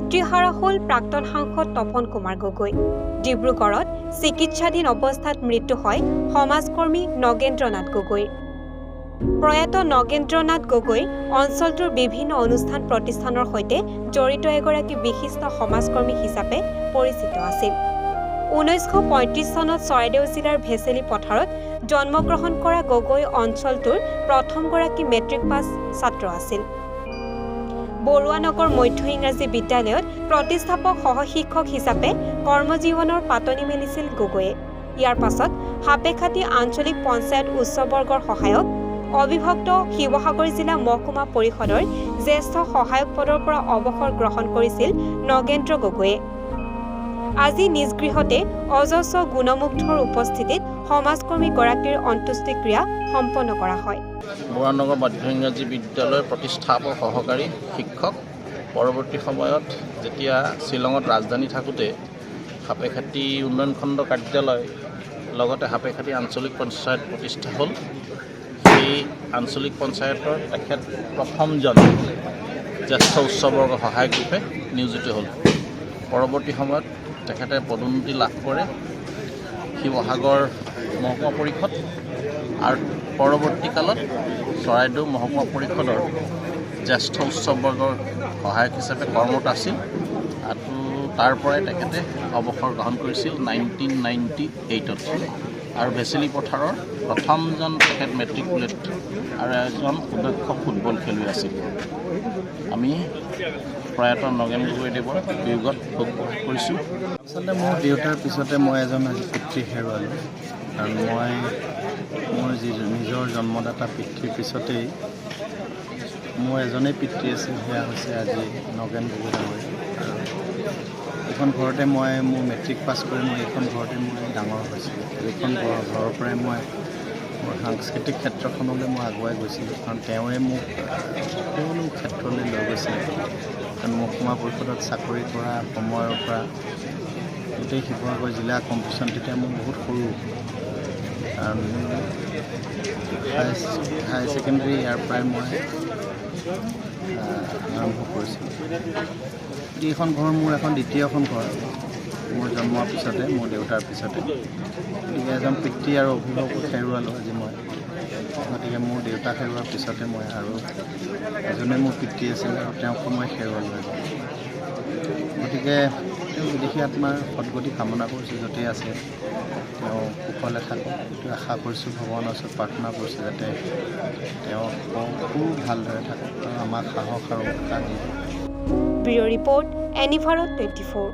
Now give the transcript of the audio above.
পিতৃহাৰা হ'ল প্ৰাক্তন সাংসদ তপন কুমাৰ গগৈ। ডিব্ৰুগড়ত চিকিৎসাধীন অৱস্থাত মৃত্যু হয় সমাজকৰ্মী নগেন্দ্ৰ নাথ গগৈৰ। প্ৰয়াত নগেন্দ্ৰ নাথ গগৈ অঞ্চলটোৰ বিভিন্ন অনুষ্ঠান প্ৰতিষ্ঠানৰ সৈতে জড়িত এগৰাকী বিশিষ্ট সমাজকৰ্মী হিচাপে পৰিচিত আছিল। 1935 চনত চৰাইদেউ জিলাৰ ভেচেলি পথাৰত জন্মগ্ৰহণ কৰা গগৈ অঞ্চলটোৰ প্ৰথমগৰাকী মেট্ৰিক পাছ ছাত্ৰ আছিল। বৰুৱানগৰ মধ্য ইংৰাজী বিদ্যালয়ত প্ৰতিষ্ঠাপক সহশিক্ষক হিচাপে কৰ্মজীৱনৰ পাতনি মেলিছিল গগৈয়ে। ইয়াৰ পাছত সাপেখাতী আঞ্চলিক পঞ্চায়ত উচ্চবৰ্গৰ সহায়ক অবিভক্ত শিৱসাগৰ জিলা মহকুমা পৰিষদৰ জ্যেষ্ঠ সহায়ক পদৰ পৰা অৱসৰ গ্ৰহণ কৰিছিল নগেন্দ্ৰ গগৈয়ে। আজি নিজ গৃহতে অজস্ৰ গুণমুগ্ধৰ উপস্থিতিত সমাজকৰ্মীগৰাকীৰ অন্ত্যেষ্টিক্ৰিয়া সম্পন্ন কৰা হয়। বৰুৱানগৰ মধ্য ইংৰাজী বিদ্যালয়ৰ প্ৰতিষ্ঠাপক সহকাৰী শিক্ষক। পৰৱৰ্তী সময়ত যেতিয়া শ্বিলঙত ৰাজধানী থাকোঁতে সাপেখাতী উন্নয়ন খণ্ড কাৰ্যালয় লগতে সাপেখাতী আঞ্চলিক পঞ্চায়ত প্ৰতিষ্ঠা হ'ল। সেই আঞ্চলিক পঞ্চায়তৰ তেখেত প্ৰথমজন জ্যেষ্ঠ উচ্চবৰ্গ সহায়ক ৰূপে নিয়োজিত হ'ল। পৰৱৰ্তী সময়ত তেখেতে পদোন্নতি লাভ কৰে শিৱসাগৰ মহকুমা পৰিষদ আৰু পৰৱৰ্তী কালত চৰাইদেউ মহকুমা পৰিষদৰ জ্যেষ্ঠ উচ্চবৰ্গৰ সহায়ক হিচাপে কৰ্মৰত আছিল আৰু তাৰ পৰাই তেখেতে অৱসৰ গ্ৰহণ কৰিছিল 1998ত। আৰু ভেচেলি পথাৰৰ প্ৰথমজন তেখেত মেট্ৰিকুলেট আৰু এজন সুদক্ষ ফুটবল খেলুৱৈ আছিল। আমি প্ৰয়াত নগেন্দ্ৰ গগৈদেৱৰ বিয়োগত শোক প্ৰকাশ কৰিছোঁ। আচলতে মোৰ দেউতাৰ পিছতে মই এজন পিতৃ হেৰুৱালোঁ। কাৰণ মই মোৰ নিজৰ জন্মদাতা পিতৃৰ পিছতেই মোৰ এজনেই পিতৃ আছিল, সেয়া হৈছে আজি নগেন্দ্ৰ গগৈ। আৰু এইখন ঘৰতে মই মোৰ মেট্ৰিক পাছ কৰি মই এইখন ঘৰতে মই ডাঙৰ হৈছিলোঁ। এইখন ঘৰৰ পৰাই মই মোৰ সাংস্কৃতিক ক্ষেত্ৰখনলৈ মই আগুৱাই গৈছিলোঁ। কাৰণ তেওঁৱে মোক সকলো ক্ষেত্ৰলৈ লৈ গৈছিলে। কাৰণ মহকুমা পৰিষদত চাকৰি কৰা সময়ৰ পৰা গোটেই শিৱসাগৰ জিলা কম্পিটিশ্যন তেতিয়া মই বহুত সৰু। কাৰণ হাই ছেকেণ্ডেৰী ইয়াৰ পৰাই মই আৰম্ভ কৰিছিলোঁ। এইখন ঘৰ মোৰ এখন দ্বিতীয়খন ঘৰ। মোৰ জন্মৰ পিছতে, মোৰ দেউতাৰ পিছতে, গতিকে এজন পিতৃ আৰু অভিভাৱক হেৰুৱালোঁ আজি মই। গতিকে মোৰ দেউতাক হেৰুৱাৰ পিছতে মই আৰু এজনে মোৰ পিতৃ আছিল আৰু তেওঁক মই হেৰুৱালোঁ। গতিকে তেওঁ বিদেশী আত্মাৰ সদগতি কামনা কৰিছোঁ, য'তেই আছে তেওঁ কুশলে থাকক। এইটো আশা কৰিছোঁ, ভগৱানৰ ওচৰত প্ৰাৰ্থনা কৰিছোঁ যাতে তেওঁ খুব ভালদৰে থাকক আৰু আমাক সাহস আৰু উৎসাহ দিয়ে। ব্যুৰ' ৰিপৰ্ট, এনিভাৰত 24।